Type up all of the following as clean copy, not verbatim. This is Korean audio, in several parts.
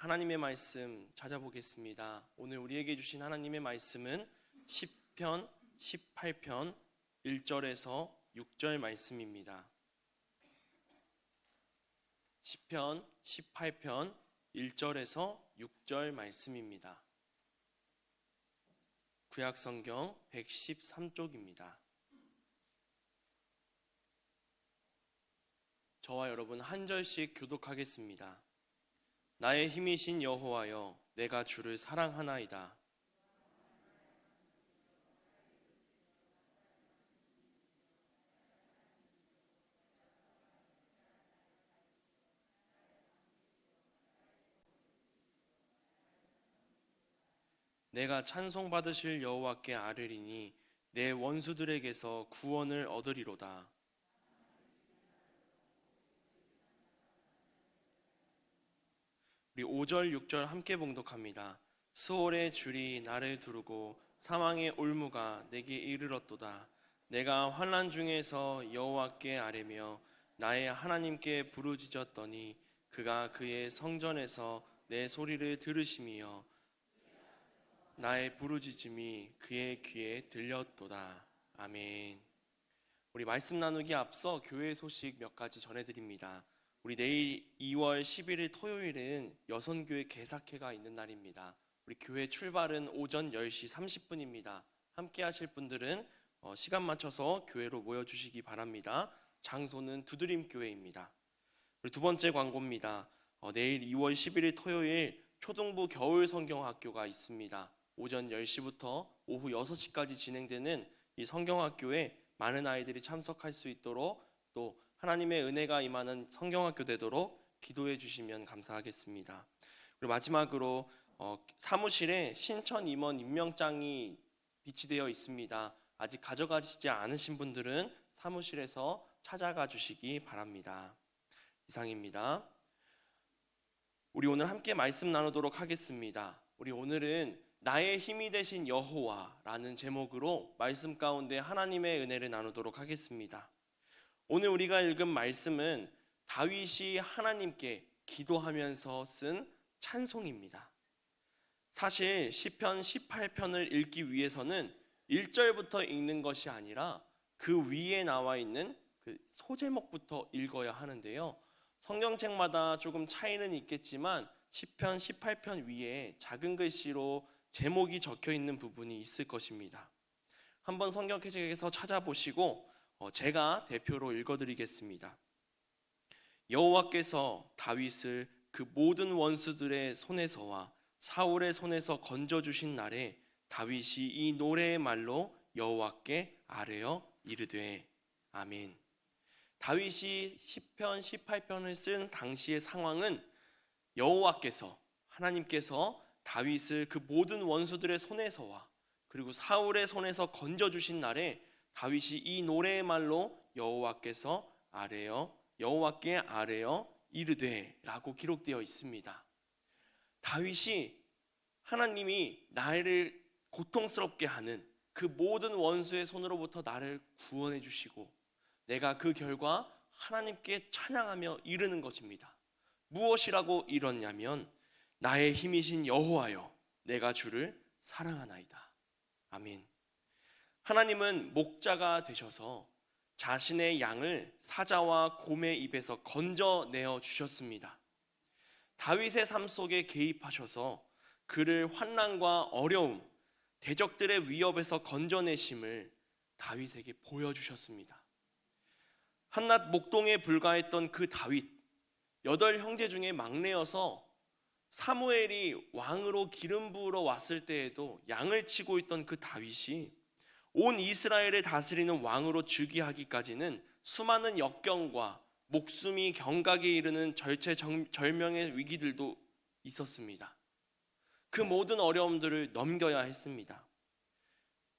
하나님의 말씀 찾아보겠습니다. 오늘 우리에게 주신 하나님의 말씀은 시편 18편 1절에서 6절 말씀입니다. 시편 18편 1절에서 6절 말씀입니다. 구약성경 113쪽입니다. 저와 여러분 한 절씩 교독하겠습니다. 나의 힘이신 여호와여, 내가 주를 사랑하나이다. 내가 찬송받으실 여호와께 아뢰리니 내 원수들에게서 구원을 얻으리로다. 우리 5절 6절 함께 봉독합니다. 스올의 줄이 나를 두르고 사망의 올무가 내게 이르렀도다. 내가 환난 중에서 여호와께 아뢰며 나의 하나님께 부르짖었더니 그가 그의 성전에서 내 소리를 들으심이여 나의 부르짖음이 그의 귀에 들렸도다. 아멘. 우리 말씀 나누기 앞서 교회 소식 몇 가지 전해드립니다. 우리 내일 2월 11일 토요일은 여선교회 개사회가 있는 날입니다. 우리 교회 출발은 오전 10시 30분입니다. 함께 하실 분들은 시간 맞춰서 교회로 모여주시기 바랍니다. 장소는 두드림교회입니다. 우리 두 번째 광고입니다. 내일 2월 11일 토요일 초등부 겨울 성경학교가 있습니다. 오전 10시부터 오후 6시까지 진행되는 이 성경학교에 많은 아이들이 참석할 수 있도록 또 하나님의 은혜가 임하는 성경학교 되도록 기도해 주시면 감사하겠습니다. 그리고 마지막으로 사무실에 신천 임원 임명장이 비치되어 있습니다. 아직 가져가시지 않으신 분들은 사무실에서 찾아가 주시기 바랍니다. 이상입니다. 우리 오늘 함께 말씀 나누도록 하겠습니다. 우리 오늘은 나의 힘이 되신 여호와라는 제목으로 말씀 가운데 하나님의 은혜를 나누도록 하겠습니다. 오늘 우리가 읽은 말씀은 다윗이 하나님께 기도하면서 쓴 찬송입니다. 사실 시편 18편을 읽기 위해서는 1절부터 읽는 것이 아니라 그 위에 나와 있는 그 소제목부터 읽어야 하는데요. 성경책마다 조금 차이는 있겠지만 시편 18편 위에 작은 글씨로 제목이 적혀 있는 부분이 있을 것입니다. 한번 성경책에서 찾아보시고 제가 대표로 읽어드리겠습니다. 여호와께서 다윗을 그 모든 원수들의 손에서와 사울의 손에서 건져주신 날에 다윗이 이 노래의 말로 여호와께 아뢰어 이르되 아멘. 다윗이 시편 18편을 쓴 당시의 상황은 여호와께서 하나님께서 다윗을 그 모든 원수들의 손에서와 그리고 사울의 손에서 건져주신 날에 다윗이 이 노래의 말로 여호와께 아뢰어 이르되 라고 기록되어 있습니다. 다윗이 하나님이 나를 고통스럽게 하는 그 모든 원수의 손으로부터 나를 구원해 주시고 내가 그 결과 하나님께 찬양하며 이르는 것입니다. 무엇이라고 이뤘냐면 나의 힘이신 여호와여, 내가 주를 사랑하나이다. 아멘. 하나님은 목자가 되셔서 자신의 양을 사자와 곰의 입에서 건져내어 주셨습니다. 다윗의 삶 속에 개입하셔서 그를 환난과 어려움, 대적들의 위협에서 건져내심을 다윗에게 보여주셨습니다. 한낱 목동에 불과했던 그 다윗, 8형제 중에 막내여서 사무엘이 왕으로 기름 부으러 왔을 때에도 양을 치고 있던 그 다윗이 온 이스라엘을 다스리는 왕으로 즉위하기까지는 수많은 역경과 목숨이 경각에 이르는 절체절명의 위기들도 있었습니다. 그 모든 어려움들을 넘겨야 했습니다.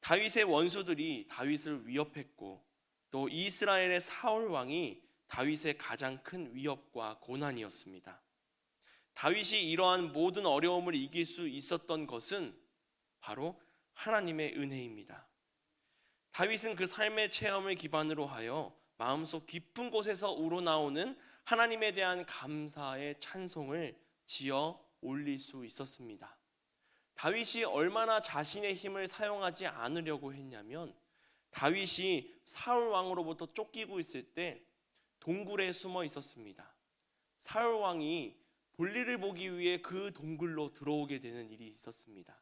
다윗의 원수들이 다윗을 위협했고 또 이스라엘의 사울 왕이 다윗의 가장 큰 위협과 고난이었습니다. 다윗이 이러한 모든 어려움을 이길 수 있었던 것은 바로 하나님의 은혜입니다. 다윗은 그 삶의 체험을 기반으로 하여 마음속 깊은 곳에서 우러나오는 하나님에 대한 감사의 찬송을 지어 올릴 수 있었습니다. 다윗이 얼마나 자신의 힘을 사용하지 않으려고 했냐면, 다윗이 사울 왕으로부터 쫓기고 있을 때 동굴에 숨어 있었습니다. 사울 왕이 볼일을 보기 위해 그 동굴로 들어오게 되는 일이 있었습니다.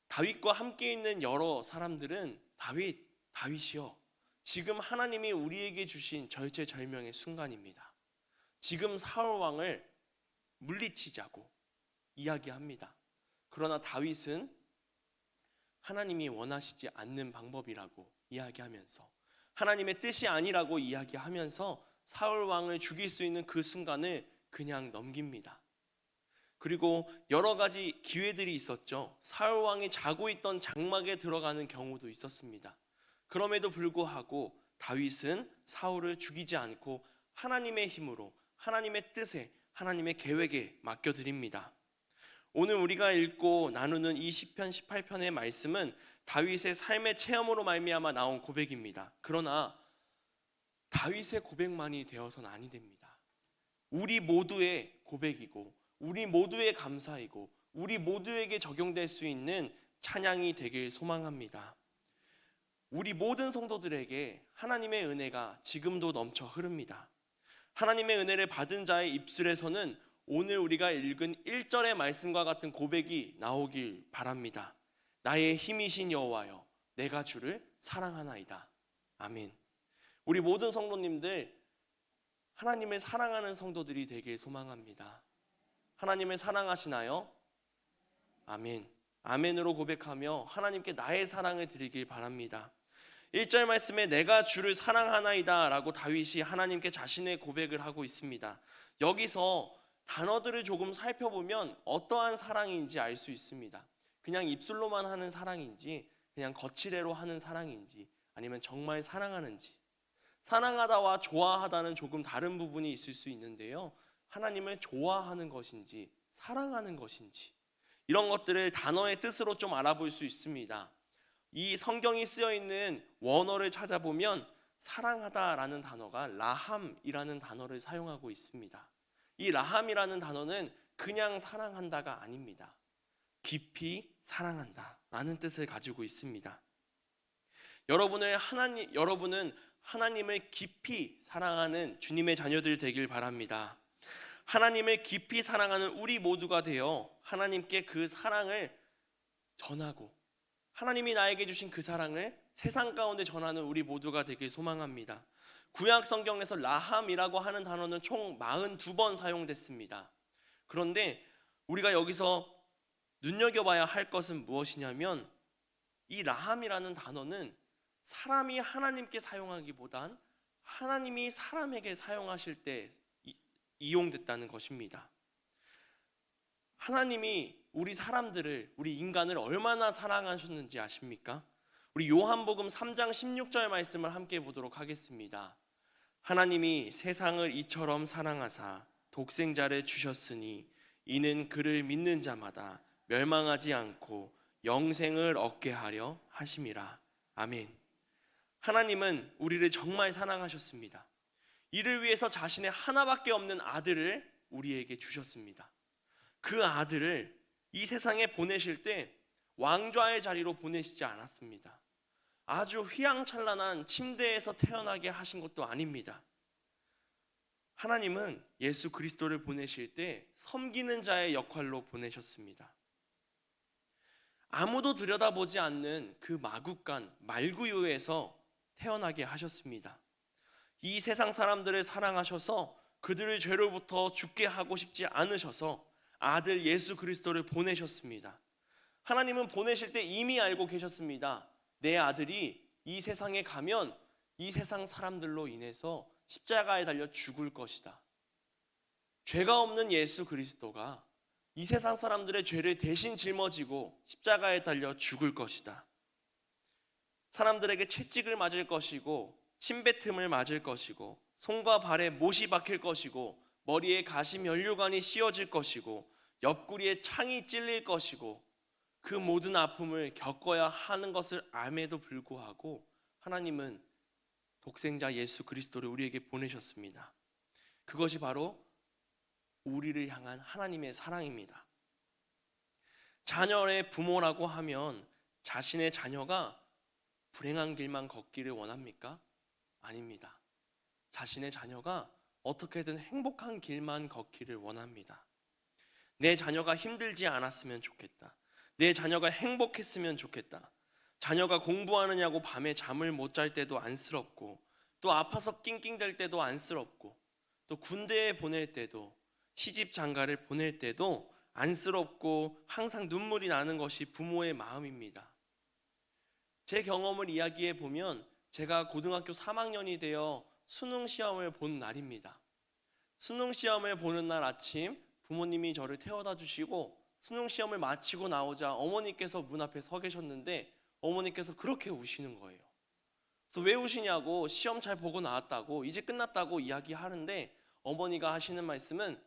다윗과 함께 있는 여러 사람들은 다윗이여, 지금 하나님이 우리에게 주신 절체절명의 순간입니다. 지금 사울 왕을 물리치자고 이야기합니다. 그러나 다윗은 하나님이 원하시지 않는 방법이라고 이야기하면서, 하나님의 뜻이 아니라고 이야기하면서 사울 왕을 죽일 수 있는 그 순간을 그냥 넘깁니다. 그리고 여러 가지 기회들이 있었죠. 사울 왕이 자고 있던 장막에 들어가는 경우도 있었습니다. 그럼에도 불구하고 다윗은 사울을 죽이지 않고 하나님의 힘으로, 하나님의 뜻에, 하나님의 계획에 맡겨드립니다. 오늘 우리가 읽고 나누는 이 시편 18편의 말씀은 다윗의 삶의 체험으로 말미암아 나온 고백입니다. 그러나 다윗의 고백만이 되어서는 아니 됩니다. 우리 모두의 고백이고, 우리 모두의 감사이고, 우리 모두에게 적용될 수 있는 찬양이 되길 소망합니다. 우리 모든 성도들에게 하나님의 은혜가 지금도 넘쳐 흐릅니다. 하나님의 은혜를 받은 자의 입술에서는 오늘 우리가 읽은 1절의 말씀과 같은 고백이 나오길 바랍니다. 나의 힘이신 여호와여, 내가 주를 사랑하나이다. 아멘. 우리 모든 성도님들, 하나님을 사랑하는 성도들이 되길 소망합니다. 하나님을 사랑하시나요? 아멘. 아멘으로 고백하며 하나님께 나의 사랑을 드리길 바랍니다. 1절 말씀에 내가 주를 사랑하나이다 라고 다윗이 하나님께 자신의 고백을 하고 있습니다. 여기서 단어들을 조금 살펴보면 어떠한 사랑인지 알 수 있습니다. 그냥 입술로만 하는 사랑인지, 그냥 거칠애로 하는 사랑인지, 아니면 정말 사랑하는지. 사랑하다와 좋아하다는 조금 다른 부분이 있을 수 있는데요, 하나님을 좋아하는 것인지 사랑하는 것인지, 이런 것들을 단어의 뜻으로 좀 알아볼 수 있습니다. 이 성경이 쓰여 있는 원어를 찾아보면 사랑하다라는 단어가 라함이라는 단어를 사용하고 있습니다. 이 라함이라는 단어는 그냥 사랑한다가 아닙니다. 깊이 사랑한다라는 뜻을 가지고 있습니다. 여러분은 하나님을 깊이 사랑하는 주님의 자녀들 되길 바랍니다. 하나님을 깊이 사랑하는 우리 모두가 되어 하나님께 그 사랑을 전하고, 하나님이 나에게 주신 그 사랑을 세상 가운데 전하는 우리 모두가 되길 소망합니다. 구약 성경에서 라함이라고 하는 단어는 총 42번 사용됐습니다. 그런데 우리가 여기서 눈여겨봐야 할 것은 무엇이냐면, 이 라함이라는 단어는 사람이 하나님께 사용하기보단 하나님이 사람에게 사용하실 때 이용됐다는 것입니다. 하나님이 우리 사람들을, 우리 인간을 얼마나 사랑하셨는지 아십니까? 우리 요한복음 3장 16절 말씀을 함께 보도록 하겠습니다. 하나님이 세상을 이처럼 사랑하사 독생자를 주셨으니 이는 그를 믿는 자마다 멸망하지 않고 영생을 얻게 하려 하심이라. 아멘. 하나님은 우리를 정말 사랑하셨습니다. 이를 위해서 자신의 하나밖에 없는 아들을 우리에게 주셨습니다. 그 아들을 이 세상에 보내실 때 왕좌의 자리로 보내시지 않았습니다. 아주 휘황찬란한 침대에서 태어나게 하신 것도 아닙니다. 하나님은 예수 그리스도를 보내실 때 섬기는 자의 역할로 보내셨습니다. 아무도 들여다보지 않는 그 마구간 말구유에서 태어나게 하셨습니다. 이 세상 사람들을 사랑하셔서 그들을 죄로부터 죽게 하고 싶지 않으셔서 아들 예수 그리스도를 보내셨습니다. 하나님은 보내실 때 이미 알고 계셨습니다. 내 아들이 이 세상에 가면 이 세상 사람들로 인해서 십자가에 달려 죽을 것이다. 죄가 없는 예수 그리스도가 이 세상 사람들의 죄를 대신 짊어지고 십자가에 달려 죽을 것이다. 사람들에게 채찍을 맞을 것이고 침뱉음을 맞을 것이고 손과 발에 못이 박힐 것이고 머리에 가시 면류관이 씌워질 것이고 옆구리에 창이 찔릴 것이고 그 모든 아픔을 겪어야 하는 것을 암에도 불구하고 하나님은 독생자 예수 그리스도를 우리에게 보내셨습니다. 그것이 바로 우리를 향한 하나님의 사랑입니다. 자녀의 부모라고 하면 자신의 자녀가 불행한 길만 걷기를 원합니까? 아닙니다. 자신의 자녀가 어떻게든 행복한 길만 걷기를 원합니다. 내 자녀가 힘들지 않았으면 좋겠다. 내 자녀가 행복했으면 좋겠다. 자녀가 공부하느냐고 밤에 잠을 못 잘 때도 안쓰럽고, 또 아파서 낑낑댈 때도 안쓰럽고, 또 군대에 보낼 때도, 시집 장가를 보낼 때도 안쓰럽고 항상 눈물이 나는 것이 부모의 마음입니다. 제 경험을 이야기해 보면 제가 고등학교 3학년이 되어 수능 시험을 본 날입니다. 수능 시험을 보는 날 아침 부모님이 저를 태워다 주시고 수능 시험을 마치고 나오자 어머니께서 문 앞에 서 계셨는데 어머니께서 그렇게 우시는 거예요. 그래서 왜 우시냐고, 시험 잘 보고 나왔다고, 이제 끝났다고 이야기하는데 어머니가 하시는 말씀은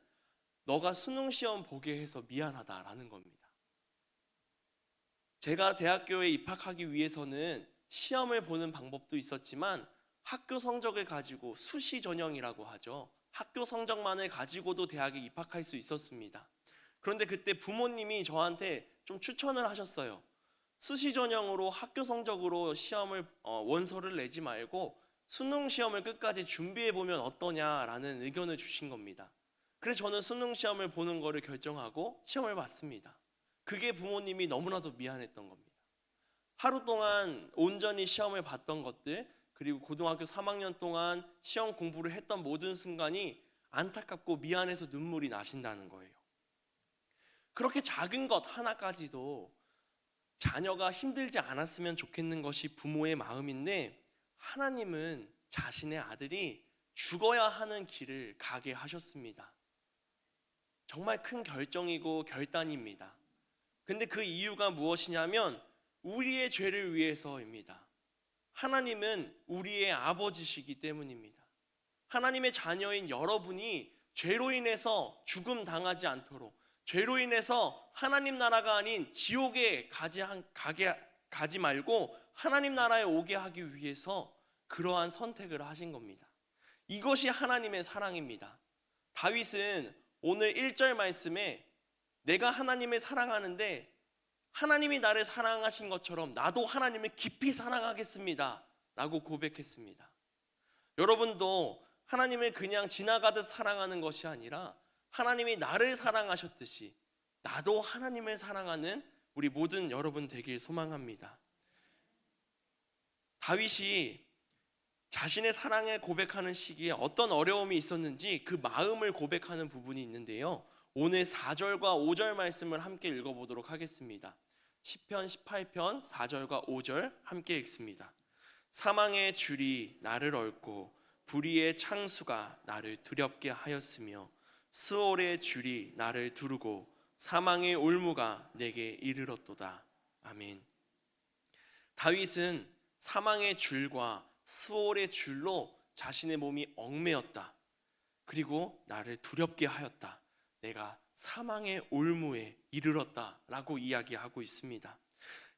너가 수능 시험 보게 해서 미안하다라는 겁니다. 제가 대학교에 입학하기 위해서는 시험을 보는 방법도 있었지만 학교 성적을 가지고, 수시 전형이라고 하죠, 학교 성적만을 가지고도 대학에 입학할 수 있었습니다. 그런데 그때 부모님이 저한테 좀 추천을 하셨어요. 수시 전형으로 학교 성적으로 시험을 원서를 내지 말고 수능 시험을 끝까지 준비해 보면 어떠냐라는 의견을 주신 겁니다. 그래서 저는 수능 시험을 보는 거를 결정하고 시험을 봤습니다. 그게 부모님이 너무나도 미안했던 겁니다. 하루 동안 온전히 시험을 봤던 것들, 그리고 고등학교 3학년 동안 시험 공부를 했던 모든 순간이 안타깝고 미안해서 눈물이 나신다는 거예요. 그렇게 작은 것 하나까지도 자녀가 힘들지 않았으면 좋겠는 것이 부모의 마음인데, 하나님은 자신의 아들이 죽어야 하는 길을 가게 하셨습니다. 정말 큰 결정이고 결단입니다. 근데 그 이유가 무엇이냐면 우리의 죄를 위해서입니다. 하나님은 우리의 아버지시기 때문입니다. 하나님의 자녀인 여러분이 죄로 인해서 죽음 당하지 않도록, 죄로 인해서 하나님 나라가 아닌 지옥에 가지 말고 하나님 나라에 오게 하기 위해서 그러한 선택을 하신 겁니다. 이것이 하나님의 사랑입니다. 다윗은 오늘 1절 말씀에 내가 하나님을 사랑하는데 하나님이 나를 사랑하신 것처럼 나도 하나님을 깊이 사랑하겠습니다 라고 고백했습니다. 여러분도 하나님을 그냥 지나가듯 사랑하는 것이 아니라 하나님이 나를 사랑하셨듯이 나도 하나님을 사랑하는 우리 모든 여러분 되길 소망합니다. 다윗이 자신의 사랑을 고백하는 시기에 어떤 어려움이 있었는지 그 마음을 고백하는 부분이 있는데요, 오늘 4절과 5절 말씀을 함께 읽어보도록 하겠습니다. 시편 18편 4절과 5절 함께 읽습니다. 사망의 줄이 나를 얽고 불의의 창수가 나를 두렵게 하였으며 스올의 줄이 나를 두르고 사망의 올무가 내게 이르렀도다. 아멘. 다윗은 사망의 줄과 스올의 줄로 자신의 몸이 얽매였다. 그리고 나를 두렵게 하였다. 내가 사망의 올무에 이르렀다 라고 이야기하고 있습니다.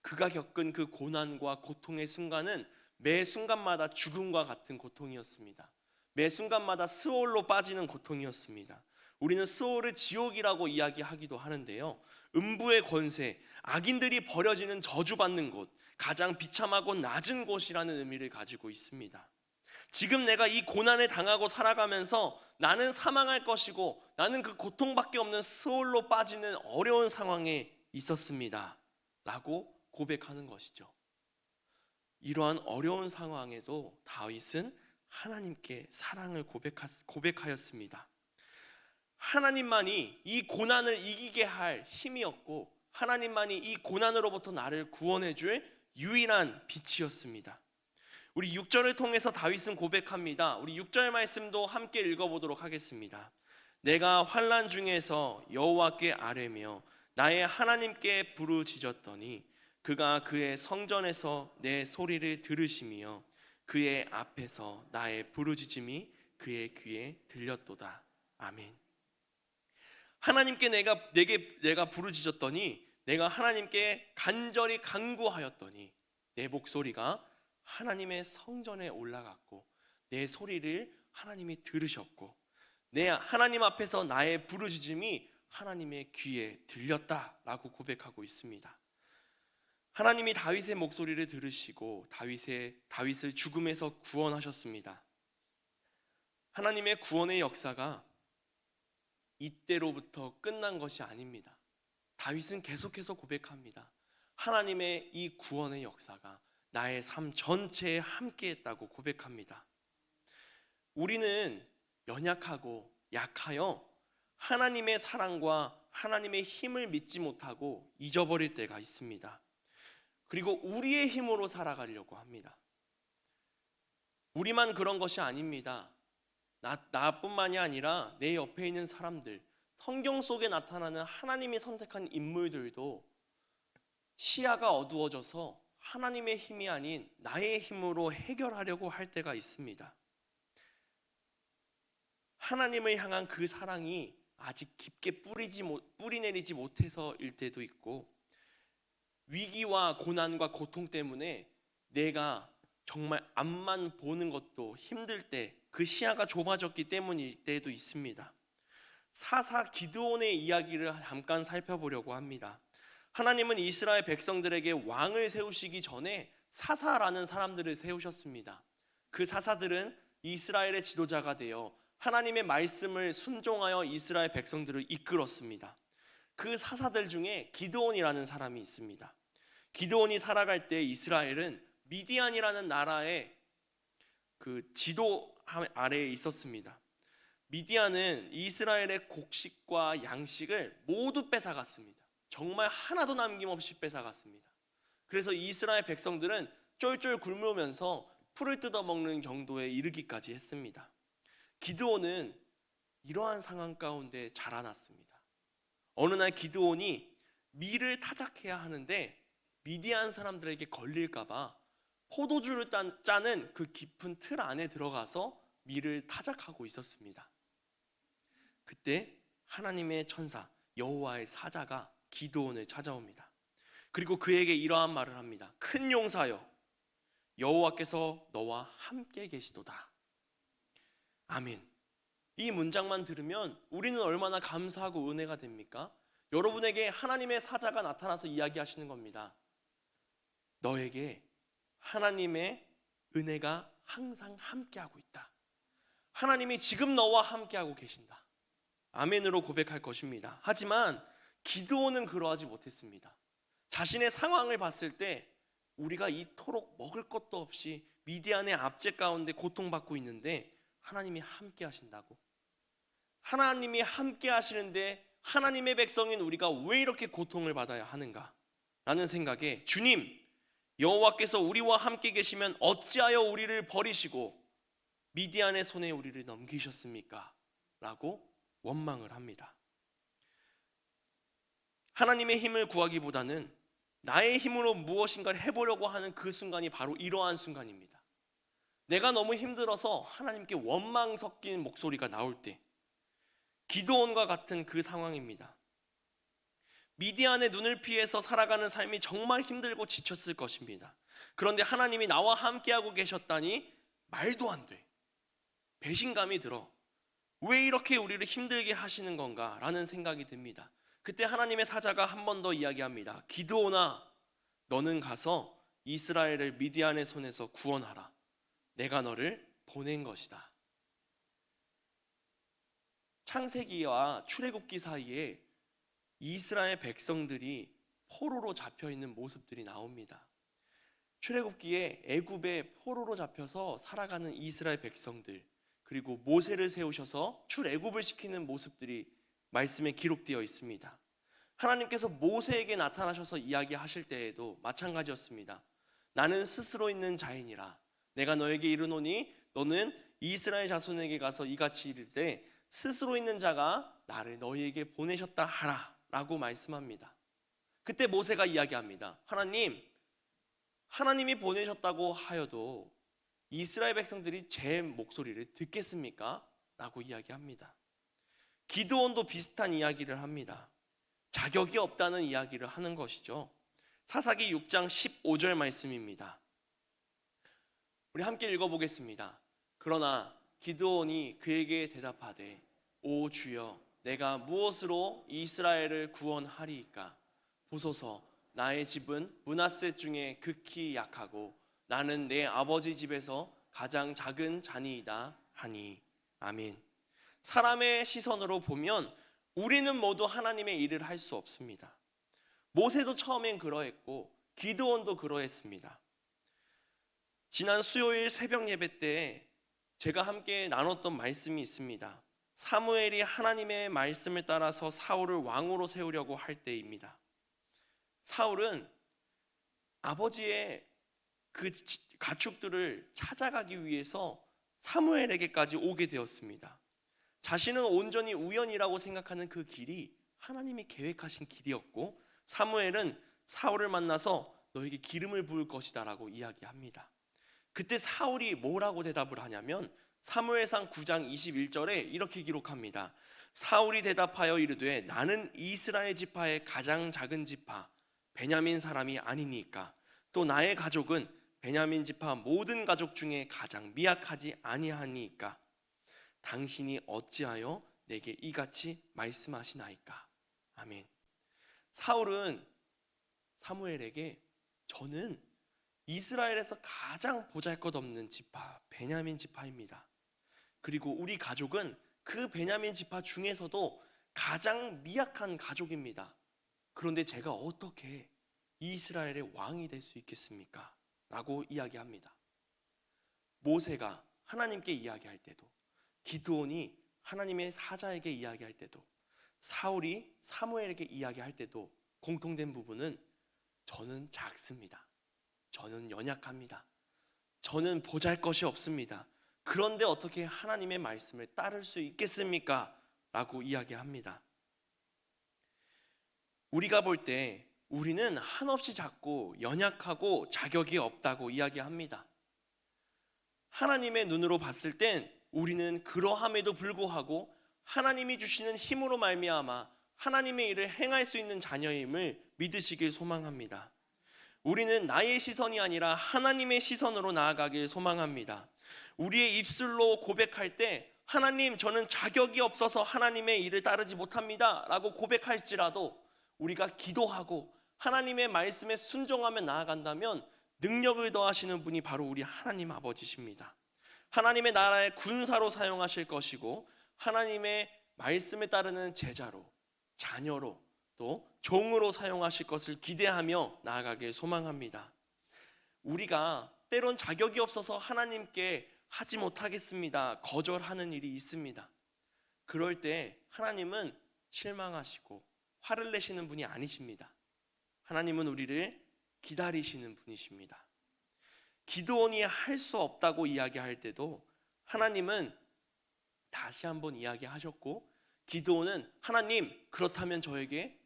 그가 겪은 그 고난과 고통의 순간은 매 순간마다 죽음과 같은 고통이었습니다. 매 순간마다 스올로 빠지는 고통이었습니다. 우리는 스올을 지옥이라고 이야기하기도 하는데요, 음부의 권세, 악인들이 버려지는 저주받는 곳, 가장 비참하고 낮은 곳이라는 의미를 가지고 있습니다. 지금 내가 이 고난을 당하고 살아가면서 나는 사망할 것이고 나는 그 고통밖에 없는 스올로 빠지는 어려운 상황에 있었습니다 라고 고백하는 것이죠. 이러한 어려운 상황에도 다윗은 하나님께 사랑을 고백하였습니다. 하나님만이 이 고난을 이기게 할 힘이었고 하나님만이 이 고난으로부터 나를 구원해 줄 유일한 빛이었습니다. 우리 6절을 통해서 다윗은 고백합니다. 우리 6절 말씀도 함께 읽어보도록 하겠습니다. 내가 환난 중에서 여호와께 아뢰며 나의 하나님께 부르짖었더니 그가 그의 성전에서 내 소리를 들으시며 그의 앞에서 나의 부르짖음이 그의 귀에 들렸도다. 아멘. 하나님께 내가 부르짖었더니, 내가 하나님께 간절히 간구하였더니 내 목소리가 하나님의 성전에 올라갔고 내 소리를 하나님이 들으셨고 내 하나님 앞에서 나의 부르짖음이 하나님의 귀에 들렸다라고 고백하고 있습니다. 하나님이 다윗의 목소리를 들으시고 다윗을 죽음에서 구원하셨습니다. 하나님의 구원의 역사가 이때로부터 끝난 것이 아닙니다. 다윗은 계속해서 고백합니다. 하나님의 이 구원의 역사가 나의 삶 전체에 함께했다고 고백합니다. 우리는 연약하고 약하여 하나님의 사랑과 하나님의 힘을 믿지 못하고 잊어버릴 때가 있습니다. 그리고 우리의 힘으로 살아가려고 합니다. 우리만 그런 것이 아닙니다. 나뿐만이 아니라 내 옆에 있는 사람들, 성경 속에 나타나는 하나님이 선택한 인물들도 시야가 어두워져서 하나님의 힘이 아닌 나의 힘으로 해결하려고 할 때가 있습니다. 하나님을 향한 그 사랑이 아직 깊게 뿌리내리지 못해서일 때도 있고, 위기와 고난과 고통 때문에 내가 정말 앞만 보는 것도 힘들 때, 그 시야가 좁아졌기 때문일 때도 있습니다. 사사 기드온의 이야기를 잠깐 살펴보려고 합니다. 하나님은 이스라엘 백성들에게 왕을 세우시기 전에 사사라는 사람들을 세우셨습니다. 그 사사들은 이스라엘의 지도자가 되어 하나님의 말씀을 순종하여 이스라엘 백성들을 이끌었습니다. 그 사사들 중에 기드온이라는 사람이 있습니다. 기드온이 살아갈 때 이스라엘은 미디안이라는 나라의 그 지도 아래에 있었습니다. 미디안은 이스라엘의 곡식과 양식을 모두 뺏어갔습니다. 정말 하나도 남김없이 뺏어갔습니다. 그래서 이스라엘 백성들은 쫄쫄 굶으면서 풀을 뜯어먹는 정도에 이르기까지 했습니다. 기드온은 이러한 상황 가운데 자라났습니다. 어느 날 기드온이 밀을 타작해야 하는데 미디안 사람들에게 걸릴까봐 포도주를 짜는 그 깊은 틀 안에 들어가서 밀을 타작하고 있었습니다. 그때 하나님의 천사 여호와의 사자가 기드온을 찾아옵니다. 그리고 그에게 이러한 말을 합니다. 큰 용사여, 여호와께서 너와 함께 계시도다. 아멘. 이 문장만 들으면 우리는 얼마나 감사하고 은혜가 됩니까? 여러분에게 하나님의 사자가 나타나서 이야기하시는 겁니다. 너에게 하나님의 은혜가 항상 함께하고 있다. 하나님이 지금 너와 함께하고 계신다. 아멘으로 고백할 것입니다. 하지만 기드온은 그러하지 못했습니다. 자신의 상황을 봤을 때 우리가 이토록 먹을 것도 없이 미디안의 압제 가운데 고통받고 있는데 하나님이 함께 하신다고? 하나님이 함께 하시는데 하나님의 백성인 우리가 왜 이렇게 고통을 받아야 하는가? 라는 생각에 주님, 여호와께서 우리와 함께 계시면 어찌하여 우리를 버리시고 미디안의 손에 우리를 넘기셨습니까? 라고 원망을 합니다. 하나님의 힘을 구하기보다는 나의 힘으로 무엇인가를 해보려고 하는 그 순간이 바로 이러한 순간입니다. 내가 너무 힘들어서 하나님께 원망 섞인 목소리가 나올 때, 기드온과 같은 그 상황입니다. 미디안의 눈을 피해서 살아가는 삶이 정말 힘들고 지쳤을 것입니다. 그런데 하나님이 나와 함께하고 계셨다니 말도 안 돼. 배신감이 들어. 왜 이렇게 우리를 힘들게 하시는 건가? 라는 생각이 듭니다. 그때 하나님의 사자가 한 번 더 이야기합니다. 기드온아, 너는 가서 이스라엘을 미디안의 손에서 구원하라. 내가 너를 보낸 것이다. 창세기와 출애굽기 사이에 이스라엘 백성들이 포로로 잡혀 있는 모습들이 나옵니다. 출애굽기에 애굽에 포로로 잡혀서 살아가는 이스라엘 백성들, 그리고 모세를 세우셔서 출애굽을 시키는 모습들이 말씀에 기록되어 있습니다. 하나님께서 모세에게 나타나셔서 이야기하실 때에도 마찬가지였습니다. 나는 스스로 있는 자이니라. 내가 너에게 이르노니 너는 이스라엘 자손에게 가서 이같이 이를 때 스스로 있는 자가 나를 너희에게 보내셨다 하라 라고 말씀합니다. 그때 모세가 이야기합니다. 하나님이 보내셨다고 하여도 이스라엘 백성들이 제 목소리를 듣겠습니까? 라고 이야기합니다. 기드온도 비슷한 이야기를 합니다. 자격이 없다는 이야기를 하는 것이죠. 사사기 6장 15절 말씀입니다. 우리 함께 읽어보겠습니다. 그러나 기드온이 그에게 대답하되 오 주여, 내가 무엇으로 이스라엘을 구원하리이까? 보소서, 나의 집은 므낫세 중에 극히 약하고 나는 내 아버지 집에서 가장 작은 자니이다 하니. 아멘. 사람의 시선으로 보면 우리는 모두 하나님의 일을 할 수 없습니다. 모세도 처음엔 그러했고 기드온도 그러했습니다. 지난 수요일 새벽 예배 때 제가 함께 나눴던 말씀이 있습니다. 사무엘이 하나님의 말씀을 따라서 사울을 왕으로 세우려고 할 때입니다. 사울은 아버지의 그 가축들을 찾아가기 위해서 사무엘에게까지 오게 되었습니다. 자신은 온전히 우연이라고 생각하는 그 길이 하나님이 계획하신 길이었고, 사무엘은 사울을 만나서 너에게 기름을 부을 것이다 라고 이야기합니다. 그때 사울이 뭐라고 대답을 하냐면 사무엘상 9장 21절에 이렇게 기록합니다. 사울이 대답하여 이르되 나는 이스라엘 지파의 가장 작은 지파 베냐민 사람이 아니니까, 또 나의 가족은 베냐민 지파 모든 가족 중에 가장 미약하지 아니하니까 당신이 어찌하여 내게 이같이 말씀하시나이까. 아멘. 사울은 사무엘에게 저는 이스라엘에서 가장 보잘것없는 지파 베냐민 지파입니다. 그리고 우리 가족은 그 베냐민 지파 중에서도 가장 미약한 가족입니다. 그런데 제가 어떻게 이스라엘의 왕이 될 수 있겠습니까? 라고 이야기합니다. 모세가 하나님께 이야기할 때도, 기드온이 하나님의 사자에게 이야기할 때도, 사울이 사무엘에게 이야기할 때도 공통된 부분은 저는 작습니다. 저는 연약합니다. 저는 보잘것이 없습니다. 그런데 어떻게 하나님의 말씀을 따를 수 있겠습니까? 라고 이야기합니다. 우리가 볼 때 우리는 한없이 작고 연약하고 자격이 없다고 이야기합니다. 하나님의 눈으로 봤을 땐 우리는 그러함에도 불구하고 하나님이 주시는 힘으로 말미암아 하나님의 일을 행할 수 있는 자녀임을 믿으시길 소망합니다. 우리는 나의 시선이 아니라 하나님의 시선으로 나아가길 소망합니다. 우리의 입술로 고백할 때 하나님, 저는 자격이 없어서 하나님의 일을 따르지 못합니다 라고 고백할지라도 우리가 기도하고 하나님의 말씀에 순종하며 나아간다면 능력을 더하시는 분이 바로 우리 하나님 아버지십니다. 하나님의 나라의 군사로 사용하실 것이고 하나님의 말씀에 따르는 제자로, 자녀로, 또 종으로 사용하실 것을 기대하며 나아가길 소망합니다. 우리가 때론 자격이 없어서 하나님께 하지 못하겠습니다, 거절하는 일이 있습니다. 그럴 때 하나님은 실망하시고 화를 내시는 분이 아니십니다. 하나님은 우리를 기다리시는 분이십니다. 기드온이 할 수 없다고 이야기할 때도 하나님은 다시 한번 이야기하셨고, 기드온은 하나님, 그렇다면 저에게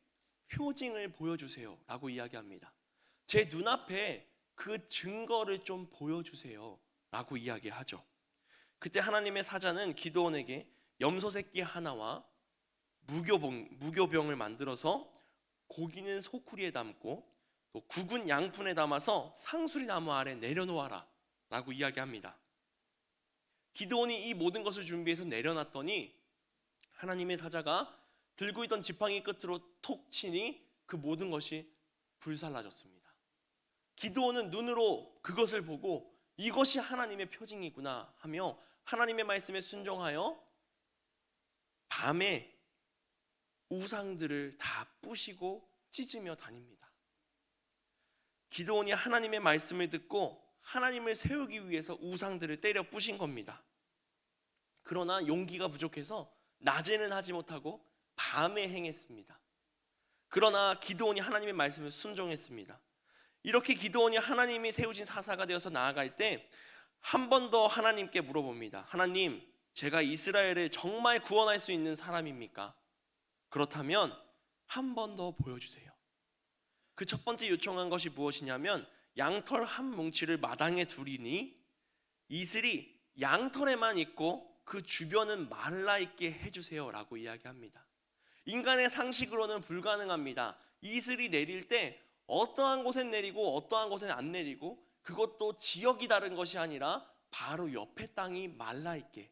표징을 보여주세요 라고 이야기합니다. 제 눈앞에 그 증거를 좀 보여주세요 라고 이야기하죠. 그때 하나님의 사자는 기드온에게 염소 새끼 하나와 무교병을 만들어서 고기는 소쿠리에 담고 또 국은 양푼에 담아서 상수리 나무 아래 내려놓아라 라고 이야기합니다. 기드온이 이 모든 것을 준비해서 내려놨더니 하나님의 사자가 들고 있던 지팡이 끝으로 톡 치니 그 모든 것이 불살라졌습니다. 기드온은 눈으로 그것을 보고 이것이 하나님의 표징이구나 하며 하나님의 말씀에 순종하여 밤에 우상들을 다 부시고 찢으며 다닙니다. 기드온이 하나님의 말씀을 듣고 하나님을 세우기 위해서 우상들을 때려 부신 겁니다. 그러나 용기가 부족해서 낮에는 하지 못하고 밤에 행했습니다. 그러나 기드온이 하나님의 말씀을 순종했습니다. 이렇게 기드온이 하나님이 세우신 사사가 되어서 나아갈 때 한 번 더 하나님께 물어봅니다. 하나님, 제가 이스라엘을 정말 구원할 수 있는 사람입니까? 그렇다면 한 번 더 보여주세요. 그 첫 번째 요청한 것이 무엇이냐면 양털 한 뭉치를 마당에 두리니 이슬이 양털에만 있고 그 주변은 말라있게 해주세요 라고 이야기합니다. 인간의 상식으로는 불가능합니다. 이슬이 내릴 때 어떠한 곳엔 내리고 어떠한 곳엔 안 내리고, 그것도 지역이 다른 것이 아니라 바로 옆에 땅이 말라있게,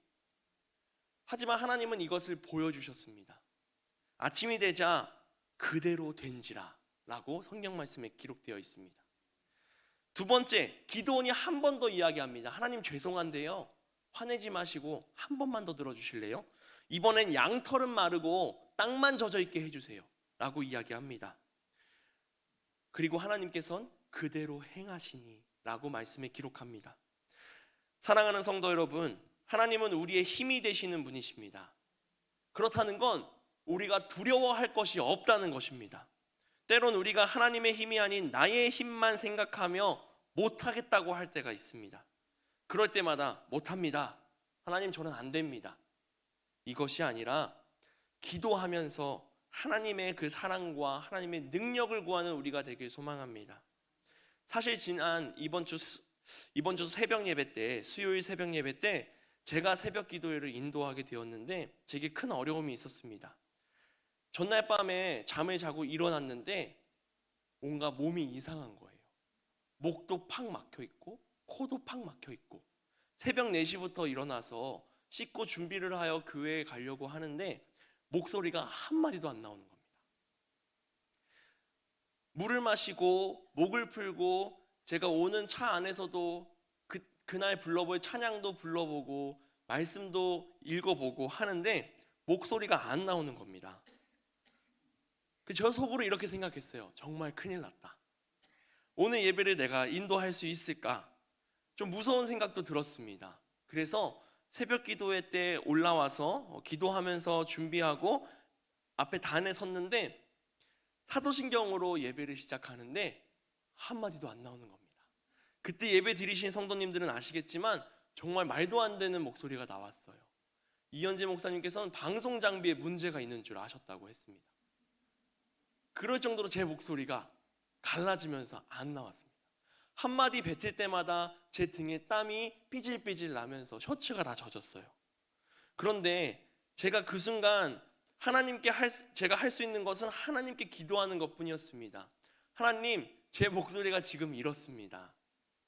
하지만 하나님은 이것을 보여주셨습니다. 아침이 되자 그대로 된지라 라고 성경 말씀에 기록되어 있습니다. 두 번째, 기드온이 한 번 더 이야기합니다. 하나님 죄송한데요, 화내지 마시고 한 번만 더 들어주실래요? 이번엔 양털은 마르고 땅만 젖어 있게 해주세요 라고 이야기합니다. 그리고 하나님께서는 그대로 행하시니 라고 말씀에 기록합니다. 사랑하는 성도 여러분, 하나님은 우리의 힘이 되시는 분이십니다. 그렇다는 건 우리가 두려워할 것이 없다는 것입니다. 때론 우리가 하나님의 힘이 아닌 나의 힘만 생각하며 못하겠다고 할 때가 있습니다. 그럴 때마다 못합니다, 하나님 저는 안 됩니다, 이것이 아니라 기도하면서 하나님의 그 사랑과 하나님의 능력을 구하는 우리가 되길 소망합니다. 사실 이번 주 새벽 예배 때, 수요일 새벽 예배 때 제가 새벽 기도회를 인도하게 되었는데 제게 큰 어려움이 있었습니다. 전날 밤에 잠을 자고 일어났는데 뭔가 몸이 이상한 거예요. 목도 팍 막혀 있고 코도 팍 막혀 있고, 새벽 4시부터 일어나서 씻고 준비를 하여 교회에 가려고 하는데 목소리가 한마디도 안 나오는 겁니다. 물을 마시고 목을 풀고 제가 오는 차 안에서도 그날 불러볼 찬양도 불러보고 말씀도 읽어보고 하는데 목소리가 안 나오는 겁니다. 저 속으로 이렇게 생각했어요. 정말 큰일 났다. 오늘 예배를 내가 인도할 수 있을까? 좀 무서운 생각도 들었습니다. 그래서 새벽 기도회 때 올라와서 기도하면서 준비하고 앞에 단에 섰는데 사도신경으로 예배를 시작하는데 한마디도 안 나오는 겁니다. 그때 예배 드리신 성도님들은 아시겠지만 정말 말도 안 되는 목소리가 나왔어요. 이현재 목사님께서는 방송 장비에 문제가 있는 줄 아셨다고 했습니다. 그럴 정도로 제 목소리가 갈라지면서 안 나왔습니다. 한마디 뱉을 때마다 제 등에 땀이 삐질삐질 나면서 셔츠가 다 젖었어요. 그런데 제가 그 순간 제가 할 수 있는 것은 하나님께 기도하는 것뿐이었습니다. 하나님, 제 목소리가 지금 이렇습니다.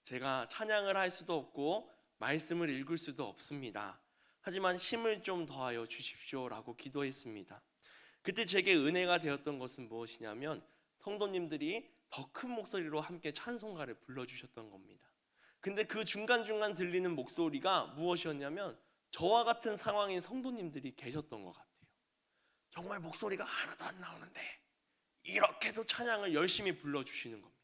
제가 찬양을 할 수도 없고 말씀을 읽을 수도 없습니다. 하지만 힘을 좀 더하여 주십시오 라고 기도했습니다. 그때 제게 은혜가 되었던 것은 무엇이냐면 성도님들이 더 큰 목소리로 함께 찬송가를 불러주셨던 겁니다. 근데 그 중간중간 들리는 목소리가 무엇이었냐면 저와 같은 상황인 성도님들이 계셨던 것 같아요. 정말 목소리가 하나도 안 나오는데 이렇게도 찬양을 열심히 불러주시는 겁니다.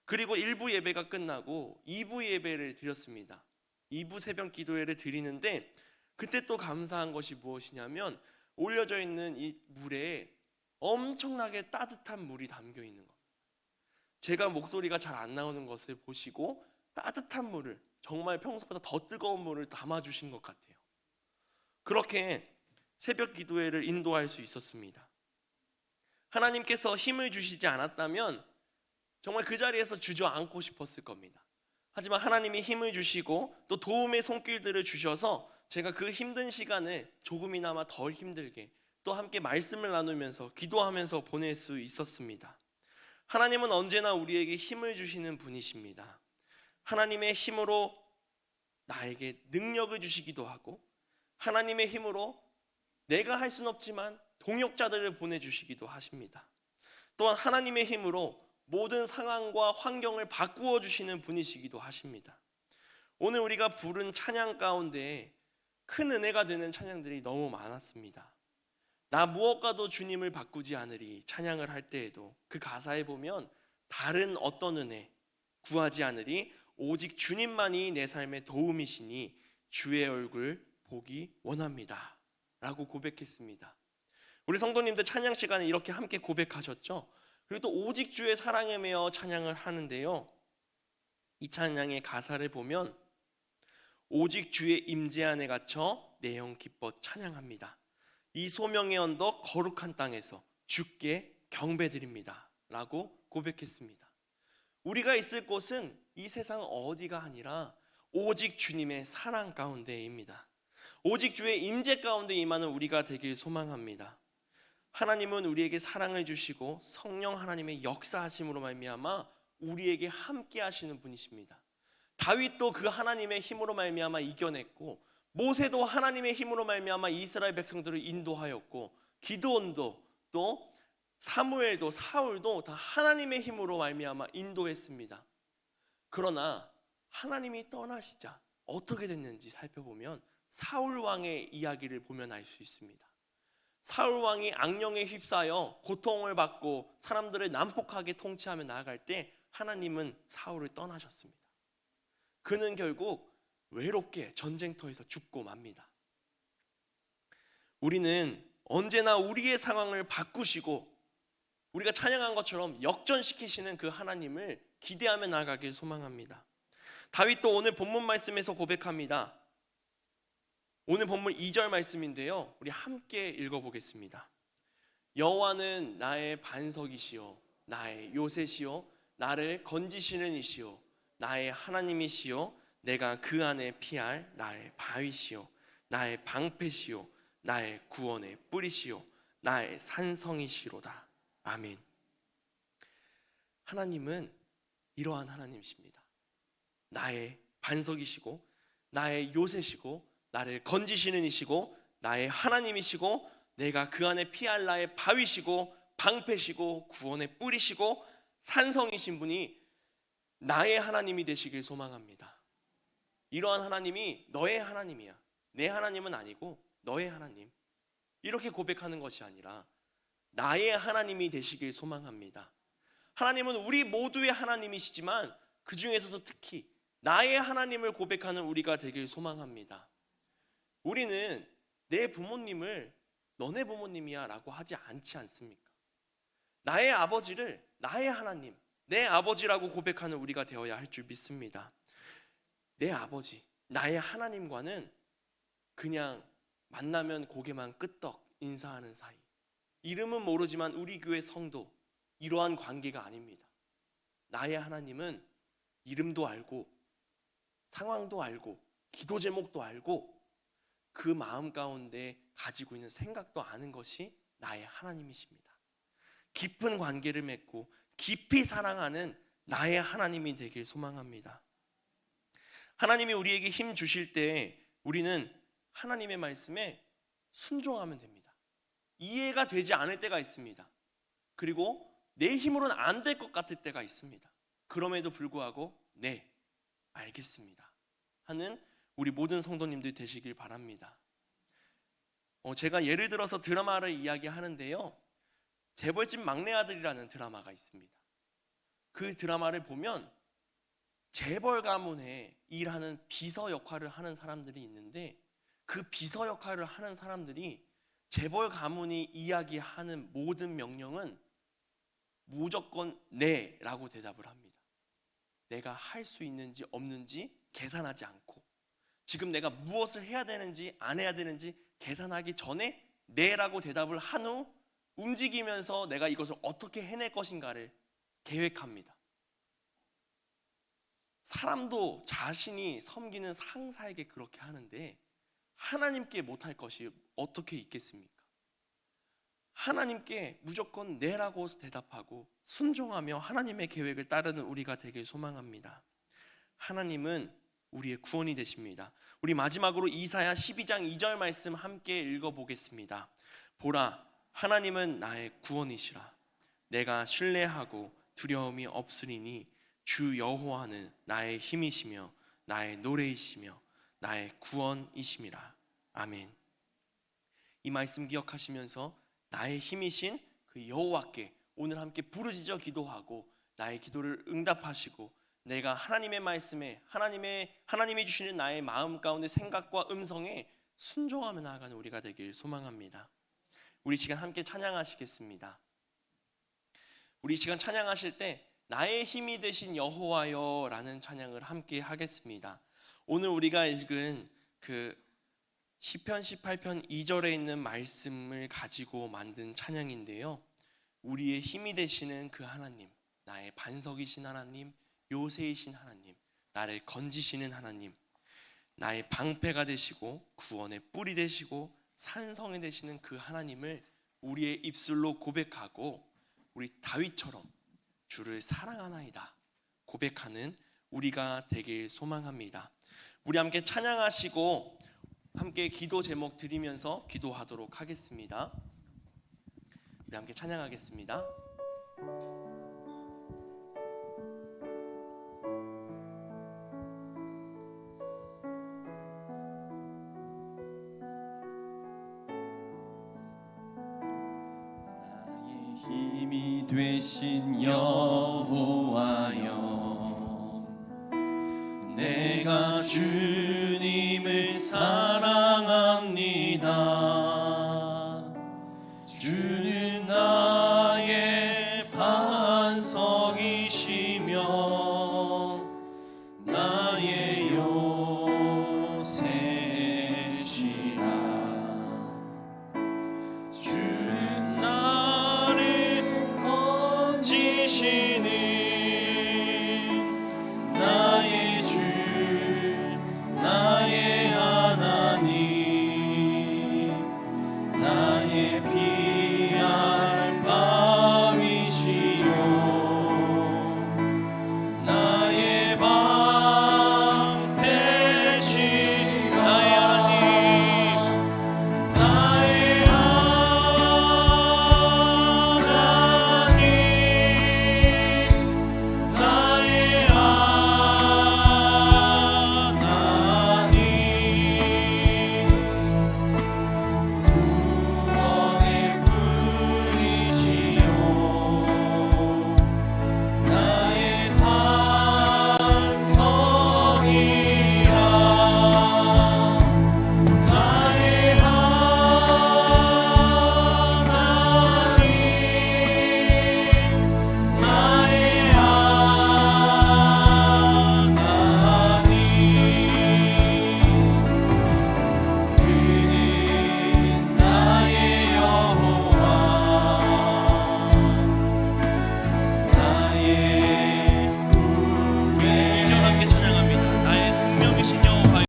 그리고 1부 예배가 끝나고 2부 예배를 드렸습니다. 2부 새벽 기도회를 드리는데 그때 또 감사한 것이 무엇이냐면 올려져 있는 이 물에 엄청나게 따뜻한 물이 담겨 있는 겁니다. 제가 목소리가 잘 안 나오는 것을 보시고 따뜻한 물을, 정말 평소보다 더 뜨거운 물을 담아주신 것 같아요. 그렇게 새벽 기도회를 인도할 수 있었습니다. 하나님께서 힘을 주시지 않았다면 정말 그 자리에서 주저앉고 싶었을 겁니다. 하지만 하나님이 힘을 주시고 또 도움의 손길들을 주셔서 제가 그 힘든 시간을 조금이나마 덜 힘들게 또 함께 말씀을 나누면서 기도하면서 보낼 수 있었습니다. 하나님은 언제나 우리에게 힘을 주시는 분이십니다. 하나님의 힘으로 나에게 능력을 주시기도 하고 하나님의 힘으로 내가 할 수는 없지만 동역자들을 보내주시기도 하십니다. 또한 하나님의 힘으로 모든 상황과 환경을 바꾸어 주시는 분이시기도 하십니다. 오늘 우리가 부른 찬양 가운데 큰 은혜가 되는 찬양들이 너무 많았습니다. 나 무엇과도 주님을 바꾸지 않으리 찬양을 할 때에도 그 가사에 보면 다른 어떤 은혜 구하지 않으리 오직 주님만이 내 삶의 도움이시니 주의 얼굴 보기 원합니다 라고 고백했습니다. 우리 성도님들 찬양 시간에 이렇게 함께 고백하셨죠. 그리고 또 오직 주의 사랑에 매어 찬양을 하는데요, 이 찬양의 가사를 보면 오직 주의 임재 안에 갇혀 내 영 기뻐 찬양합니다. 이 소명의 언덕 거룩한 땅에서 주께 경배드립니다 라고 고백했습니다. 우리가 있을 곳은 이 세상 어디가 아니라 오직 주님의 사랑 가운데입니다. 오직 주의 임재 가운데 임하는 우리가 되길 소망합니다. 하나님은 우리에게 사랑을 주시고 성령 하나님의 역사하심으로 말미암아 우리에게 함께 하시는 분이십니다. 다윗도 그 하나님의 힘으로 말미암아 이겨냈고 모세도 하나님의 힘으로 말미암아 이스라엘 백성들을 인도하였고, 기드온도 또 사무엘도 사울도 다 하나님의 힘으로 말미암아 인도했습니다. 그러나 하나님이 떠나시자 어떻게 됐는지 살펴보면 사울 왕의 이야기를 보면 알 수 있습니다. 사울 왕이 악령에 휩싸여 고통을 받고 사람들을 난폭하게 통치하며 나아갈 때 하나님은 사울을 떠나셨습니다. 그는 결국 외롭게 전쟁터에서 죽고 맙니다. 우리는 언제나 우리의 상황을 바꾸시고 우리가 찬양한 것처럼 역전시키시는 그 하나님을 기대하며 나아가길 소망합니다. 다윗도 오늘 본문 말씀에서 고백합니다. 오늘 본문 2절 말씀인데요, 우리 함께 읽어보겠습니다. 여호와는 나의 반석이시요 나의 요새시요 나를 건지시는 이시요 나의 하나님이시요 내가 그 안에 피할 나의 바위시요 나의 방패시요 나의 구원의 뿌리시요 나의 산성이시로다. 아멘. 하나님은 이러한 하나님이십니다. 나의 반석이시고 나의 요새시고 나를 건지시는 이시고 나의 하나님이시고 내가 그 안에 피할 나의 바위시고 방패시고 구원의 뿌리시고 산성이신 분이 나의 하나님이 되시길 소망합니다. 이러한 하나님이 너의 하나님이야. 내 하나님은 아니고 너의 하나님. 이렇게 고백하는 것이 아니라 나의 하나님이 되시길 소망합니다. 하나님은 우리 모두의 하나님이시지만 그 중에서도 특히 나의 하나님을 고백하는 우리가 되길 소망합니다. 우리는 내 부모님을 너네 부모님이야 라고 하지 않지 않습니까? 나의 아버지를 나의 하나님, 내 아버지라고 고백하는 우리가 되어야 할 줄 믿습니다. 내 아버지, 나의 하나님과는 그냥 만나면 고개만 끄떡 인사하는 사이, 이름은 모르지만 우리 교회 성도, 이러한 관계가 아닙니다. 나의 하나님은 이름도 알고 상황도 알고 기도 제목도 알고 그 마음 가운데 가지고 있는 생각도 아는 것이 나의 하나님이십니다. 깊은 관계를 맺고 깊이 사랑하는 나의 하나님이 되길 소망합니다. 하나님이 우리에게 힘 주실 때 우리는 하나님의 말씀에 순종하면 됩니다. 이해가 되지 않을 때가 있습니다. 그리고 내 힘으로는 안 될 것 같을 때가 있습니다. 그럼에도 불구하고 네, 알겠습니다 하는 우리 모든 성도님들 되시길 바랍니다. 제가 예를 들어서 드라마를 이야기하는데요, 재벌집 막내 아들이라는 드라마가 있습니다. 그 드라마를 보면 재벌 가문에 일하는 비서 역할을 하는 사람들이 있는데, 그 비서 역할을 하는 사람들이 재벌 가문이 이야기하는 모든 명령은 무조건 네 라고 대답을 합니다. 내가 할 수 있는지 없는지 계산하지 않고, 지금 내가 무엇을 해야 되는지 안 해야 되는지 계산하기 전에 네 라고 대답을 한 후 움직이면서 내가 이것을 어떻게 해낼 것인가를 계획합니다. 사람도 자신이 섬기는 상사에게 그렇게 하는데 하나님께 못할 것이 어떻게 있겠습니까? 하나님께 무조건 네라고 대답하고 순종하며 하나님의 계획을 따르는 우리가 되길 소망합니다. 하나님은 우리의 구원이 되십니다. 우리 마지막으로 이사야 12장 2절 말씀 함께 읽어보겠습니다. 보라, 하나님은 나의 구원이시라. 내가 신뢰하고 두려움이 없으리니 주 여호와는 나의 힘이시며 나의 노래이시며 나의 구원이심이라. 아멘. 이 말씀 기억하시면서 나의 힘이신 그 여호와께 오늘 함께 부르짖어 기도하고 나의 기도를 응답하시고 내가 하나님의 말씀에 하나님이 주시는 나의 마음 가운데 생각과 음성에 순종하며 나아가는 우리가 되길 소망합니다. 우리 시간 함께 찬양하시겠습니다. 우리 시간 찬양하실 때 나의 힘이 되신 여호와여 라는 찬양을 함께 하겠습니다. 오늘 우리가 읽은 그 시편 18편 2절에 있는 말씀을 가지고 만든 찬양인데요, 우리의 힘이 되시는 그 하나님, 나의 반석이신 하나님, 요새이신 하나님, 나를 건지시는 하나님, 나의 방패가 되시고 구원의 뿔이 되시고 산성이 되시는 그 하나님을 우리의 입술로 고백하고 우리 다윗처럼 주를 사랑하나이다 고백하는 우리가 되길 소망합니다. 우리 함께 찬양하시고 함께 기도 제목 드리면서 기도하도록 하겠습니다. 우리 함께 찬양하겠습니다. 나의 힘이 되신 여호와여, 내가 주님을